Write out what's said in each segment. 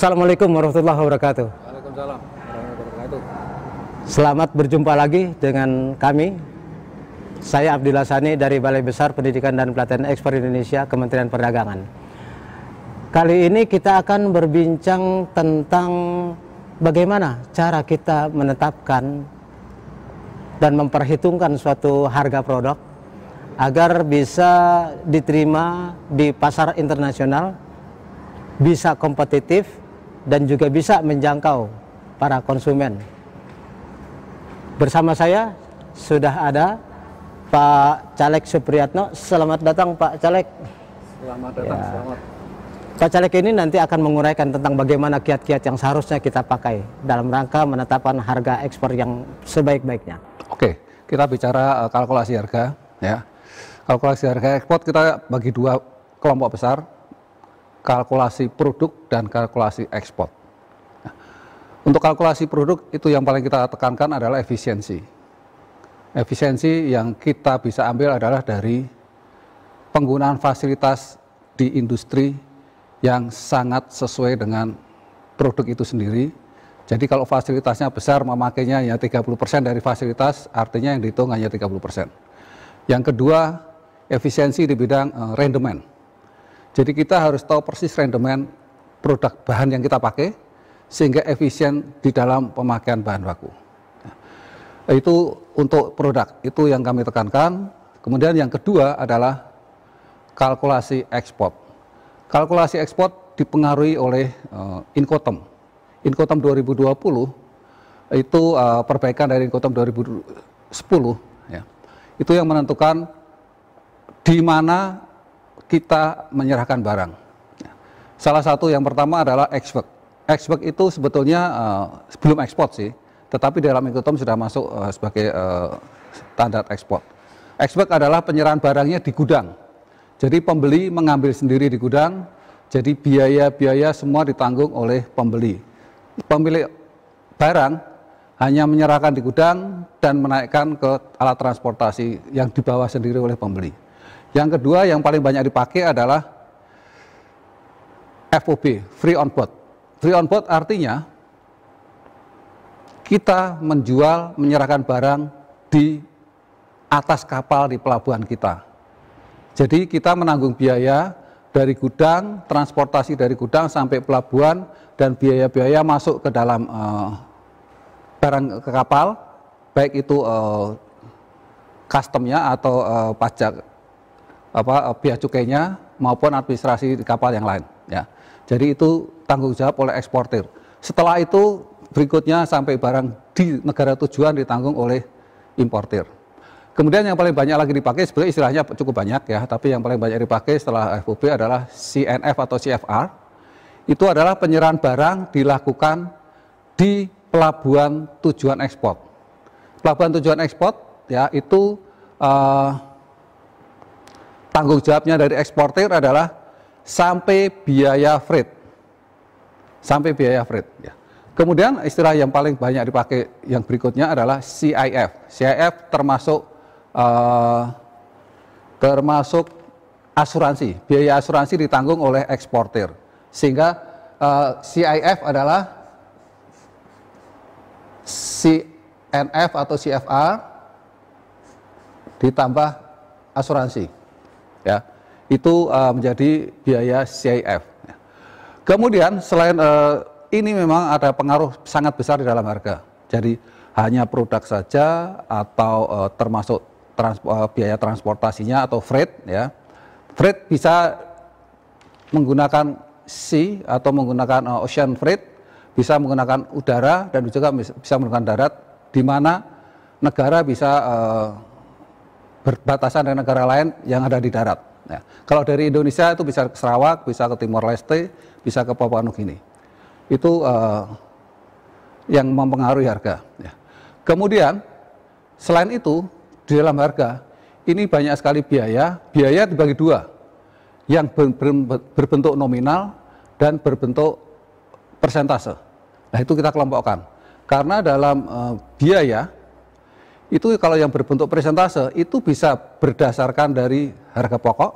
Assalamualaikum warahmatullahi wabarakatuh. Waalaikumsalam warahmatullahi wabarakatuh. Selamat berjumpa lagi dengan kami. Saya Abdillah Sani dari Balai Besar Pendidikan dan Pelatihan Ekspor Indonesia, Kementerian Perdagangan. Kali ini kita akan berbincang tentang bagaimana cara kita menetapkan dan memperhitungkan suatu harga produk agar bisa diterima di pasar internasional, bisa kompetitif, dan juga bisa menjangkau para konsumen. Bersama saya sudah ada Pak Caleg Supriyatno. Selamat datang Pak Caleg. Selamat datang, Ya. selamat. Pak Caleg ini nanti akan menguraikan tentang bagaimana kiat-kiat yang seharusnya kita pakai dalam rangka menetapkan harga ekspor yang sebaik-baiknya. Oke, kita bicara kalkulasi harga, ya. Kalkulasi harga ekspor kita bagi dua kelompok besar, kalkulasi produk dan kalkulasi ekspor. Nah, untuk kalkulasi produk itu yang paling kita tekankan adalah efisiensi. Efisiensi yang kita bisa ambil adalah dari penggunaan fasilitas di industri yang sangat sesuai dengan produk itu sendiri. Jadi kalau fasilitasnya besar, memakainya hanya 30% dari fasilitas, artinya yang dihitung hanya 30%. Yang kedua, efisiensi di bidang rendemen. Jadi kita harus tahu persis rendemen produk bahan yang kita pakai, sehingga efisien di dalam pemakaian bahan baku. Itu untuk produk, itu yang kami tekankan. Kemudian yang kedua adalah kalkulasi ekspor. Kalkulasi ekspor dipengaruhi oleh Incoterm. Incoterm 2020 itu perbaikan dari Incoterm 2010. Ya. Itu yang menentukan di mana kita menyerahkan barang. Salah satu yang pertama adalah export. Export itu sebetulnya sebelum ekspor sih, tetapi dalam Incoterm sudah masuk sebagai standar ekspor. Export adalah penyerahan barangnya di gudang. Jadi pembeli mengambil sendiri di gudang, jadi biaya-biaya semua ditanggung oleh pembeli. Pemilik barang hanya menyerahkan di gudang dan menaikkan ke alat transportasi yang dibawa sendiri oleh pembeli. Yang kedua yang paling banyak dipakai adalah FOB, free on board. Free on board artinya kita menjual, menyerahkan barang di atas kapal di pelabuhan kita. Jadi kita menanggung biaya dari gudang, transportasi dari gudang sampai pelabuhan, dan biaya-biaya masuk ke dalam barang ke kapal, baik itu customnya atau pajak bea cukainya maupun administrasi di kapal yang lain, ya. Jadi itu tanggung jawab oleh eksportir. Setelah itu berikutnya sampai barang di negara tujuan ditanggung oleh importir. Kemudian yang paling banyak lagi dipakai, sebenarnya istilahnya cukup banyak ya, tapi yang paling banyak dipakai setelah FOB adalah CNF atau CFR. Itu adalah penyerahan barang dilakukan di pelabuhan tujuan ekspor. Pelabuhan tujuan ekspor ya itu tanggung jawabnya dari eksportir adalah sampai biaya freight. Sampai biaya freight. Ya. Kemudian istilah yang paling banyak dipakai yang berikutnya adalah CIF. CIF termasuk asuransi. Biaya asuransi ditanggung oleh eksportir. Sehingga CIF adalah CNF atau CFR ditambah asuransi. Ya, itu menjadi biaya CIF. Ya. Kemudian selain ini memang ada pengaruh sangat besar di dalam harga. Jadi hanya produk saja atau termasuk biaya transportasinya atau freight, ya. Freight bisa menggunakan sea atau menggunakan ocean freight, bisa menggunakan udara dan juga bisa menggunakan darat, di mana negara bisa berbatasan dengan negara lain yang ada di darat. Ya. Kalau dari Indonesia itu bisa ke Sarawak, bisa ke Timor Leste, bisa ke Papua Nugini. Itu yang mempengaruhi harga. Ya. Kemudian selain itu di dalam harga ini banyak sekali biaya. Biaya dibagi dua, yang berbentuk nominal dan berbentuk persentase. Nah itu kita kelompokkan. Karena dalam biaya itu kalau yang berbentuk persentase itu bisa berdasarkan dari harga pokok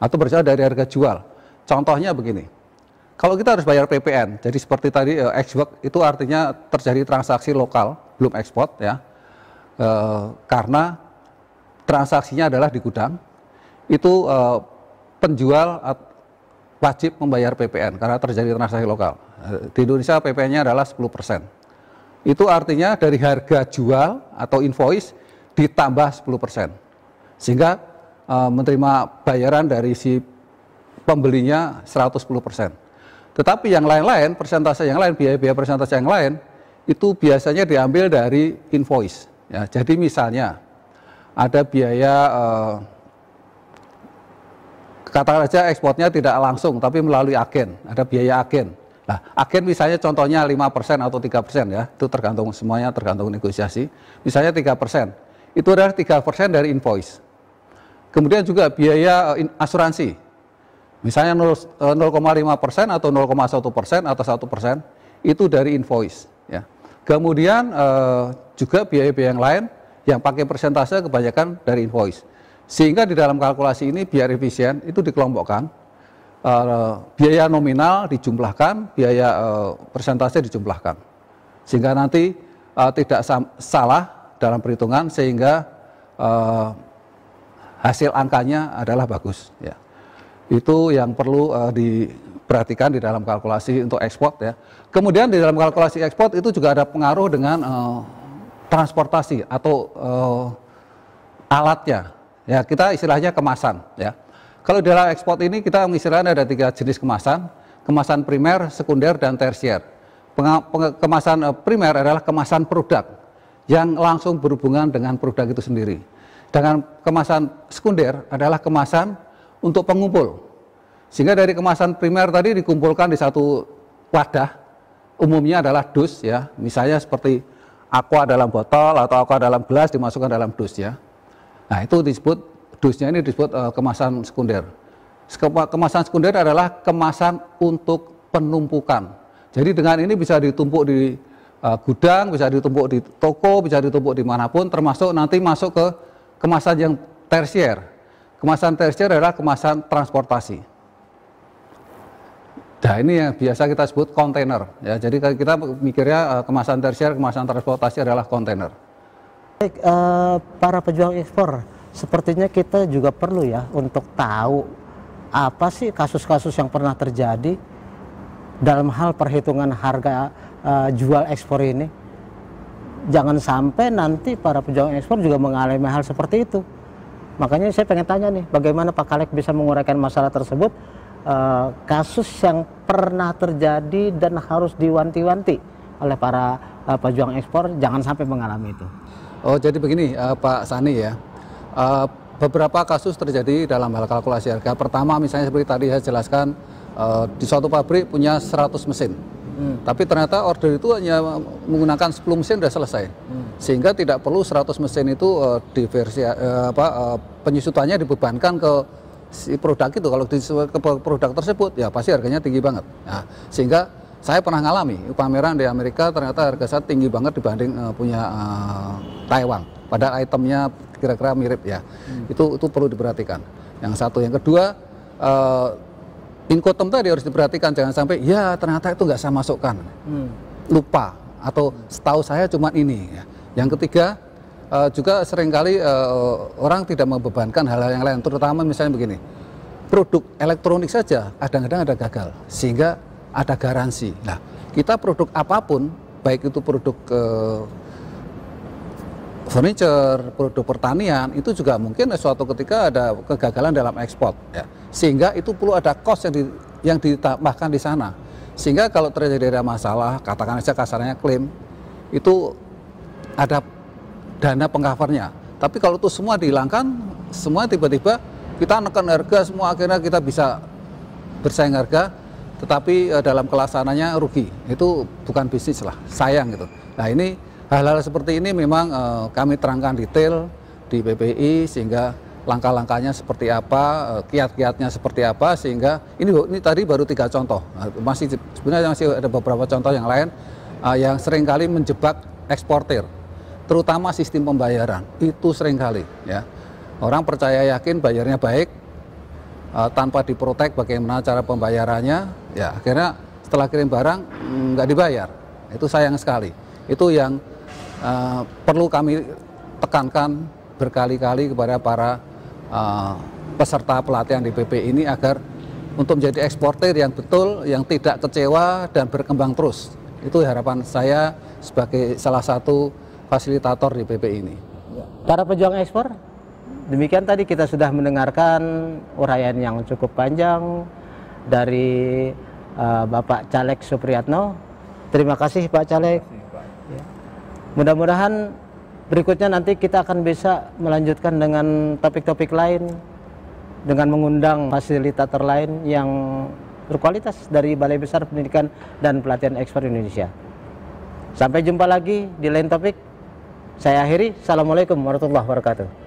atau berdasarkan dari harga jual. Contohnya begini, kalau kita harus bayar PPN, jadi seperti tadi ex-work itu artinya terjadi transaksi lokal, belum ekspor ya, karena transaksinya adalah di gudang, itu penjual wajib membayar PPN karena terjadi transaksi lokal. Di Indonesia PPN-nya adalah 10%. Itu artinya dari harga jual atau invoice ditambah 10%. Sehingga menerima bayaran dari si pembelinya 110%. Tetapi yang lain-lain, persentase yang lain, biaya-biaya persentase yang lain, itu biasanya diambil dari invoice. Ya, jadi misalnya ada biaya, katakan saja ekspornya tidak langsung, tapi melalui agen, ada biaya agen. Nah, agen misalnya contohnya 5% atau 3% ya, itu tergantung, semuanya tergantung negosiasi. Misalnya 3%, itu adalah 3% dari invoice. Kemudian juga biaya asuransi, misalnya 0,5% atau 0,1% atau 1%, itu dari invoice. Ya. Kemudian juga biaya-biaya yang lain yang pakai persentase kebanyakan dari invoice. Sehingga di dalam kalkulasi ini biar efisien itu dikelompokkan, biaya nominal dijumlahkan, biaya persentase dijumlahkan. Sehingga nanti tidak salah dalam perhitungan, sehingga hasil angkanya adalah bagus. Ya. Itu yang perlu diperhatikan di dalam kalkulasi untuk ekspor ya. Kemudian di dalam kalkulasi ekspor itu juga ada pengaruh dengan transportasi atau alatnya. Ya, kita istilahnya kemasan ya. Kalau dalam ekspor ini kita mengistilahkan ada 3 jenis kemasan, kemasan primer, sekunder, dan tersier. Kemasan primer adalah kemasan produk yang langsung berhubungan dengan produk itu sendiri. Dengan kemasan sekunder adalah kemasan untuk pengumpul. Sehingga dari kemasan primer tadi dikumpulkan di satu wadah, umumnya adalah dus ya, misalnya seperti aqua dalam botol atau aqua dalam gelas dimasukkan dalam dus ya. Nah, itu disebut, dusnya ini disebut kemasan sekunder. Kemasan sekunder adalah kemasan untuk penumpukan. Jadi dengan ini bisa ditumpuk di gudang, bisa ditumpuk di toko, bisa ditumpuk dimanapun, termasuk nanti masuk ke kemasan yang tersier. Kemasan tersier adalah kemasan transportasi. Nah, ini yang biasa kita sebut kontainer. Ya, jadi kita mikirnya kemasan tersier, kemasan transportasi adalah kontainer. Baik, para pejuang ekspor, sepertinya kita juga perlu ya untuk tahu apa sih kasus-kasus yang pernah terjadi dalam hal perhitungan harga jual ekspor ini. Jangan sampai nanti para pejuang ekspor juga mengalami hal seperti itu. Makanya saya pengen tanya nih, bagaimana Pak Kalek bisa menguraikan masalah tersebut, kasus yang pernah terjadi dan harus diwanti-wanti oleh para pejuang ekspor jangan sampai mengalami itu. Oh, jadi begini Pak Sani ya, beberapa kasus terjadi dalam hal kalkulasi harga. Pertama misalnya seperti tadi saya jelaskan, di suatu pabrik punya 100 mesin, tapi ternyata order itu hanya menggunakan 10 mesin sudah selesai, sehingga tidak perlu 100 mesin itu penyusutannya dibebankan ke si produk itu. Kalau di produk tersebut ya pasti harganya tinggi banget. Nah, sehingga saya pernah ngalami pameran di Amerika, ternyata harga saya tinggi banget dibanding punya Taiwan. Padahal itemnya kira-kira mirip ya. Itu perlu diperhatikan. Yang satu, yang kedua, incoterm tadi harus diperhatikan, jangan sampai ya ternyata itu nggak saya masukkan, lupa atau setahu saya cuma ini. Ya. Yang ketiga, juga seringkali orang tidak membebankan hal-hal yang lain, terutama misalnya begini, produk elektronik saja kadang-kadang ada gagal, sehingga ada garansi. Nah, kita produk apapun, baik itu produk furniture, produk pertanian, itu juga mungkin suatu ketika ada kegagalan dalam ekspor. Ya. Sehingga itu perlu ada cost yang ditambahkan di sana. Sehingga kalau terjadi ada masalah, katakan saja kasarnya klaim, itu ada dana pengcovernya. Tapi kalau itu semua dihilangkan, semua tiba-tiba kita nekan harga, semua akhirnya kita bisa bersaing harga, tetapi dalam kelaksananya rugi. Itu bukan bisnis lah, sayang gitu. Nah, ini hal-hal seperti ini memang kami terangkan detail di PPI, sehingga langkah-langkahnya seperti apa, kiat-kiatnya seperti apa, sehingga ini tadi baru 3 contoh. Sebenarnya masih ada beberapa contoh yang lain yang seringkali menjebak eksportir, terutama sistem pembayaran. Itu seringkali ya. Orang percaya yakin bayarnya baik, tanpa diprotek bagaimana cara pembayarannya, ya akhirnya setelah kirim barang nggak dibayar. Itu sayang sekali. Itu yang perlu kami tekankan berkali-kali kepada para peserta pelatihan DPP ini agar untuk menjadi eksportir yang betul, yang tidak kecewa dan berkembang terus. Itu harapan saya sebagai salah satu fasilitator DPP ini. Para pejuang ekspor, demikian tadi kita sudah mendengarkan uraian yang cukup panjang dari Bapak Caleg Supriyatno. Terima kasih Pak Caleg. Mudah-mudahan berikutnya nanti kita akan bisa melanjutkan dengan topik-topik lain, dengan mengundang fasilitator lain yang berkualitas dari Balai Besar Pendidikan dan Pelatihan Ekspor Indonesia. Sampai jumpa lagi di lain topik. Saya akhiri. Assalamualaikum warahmatullahi wabarakatuh.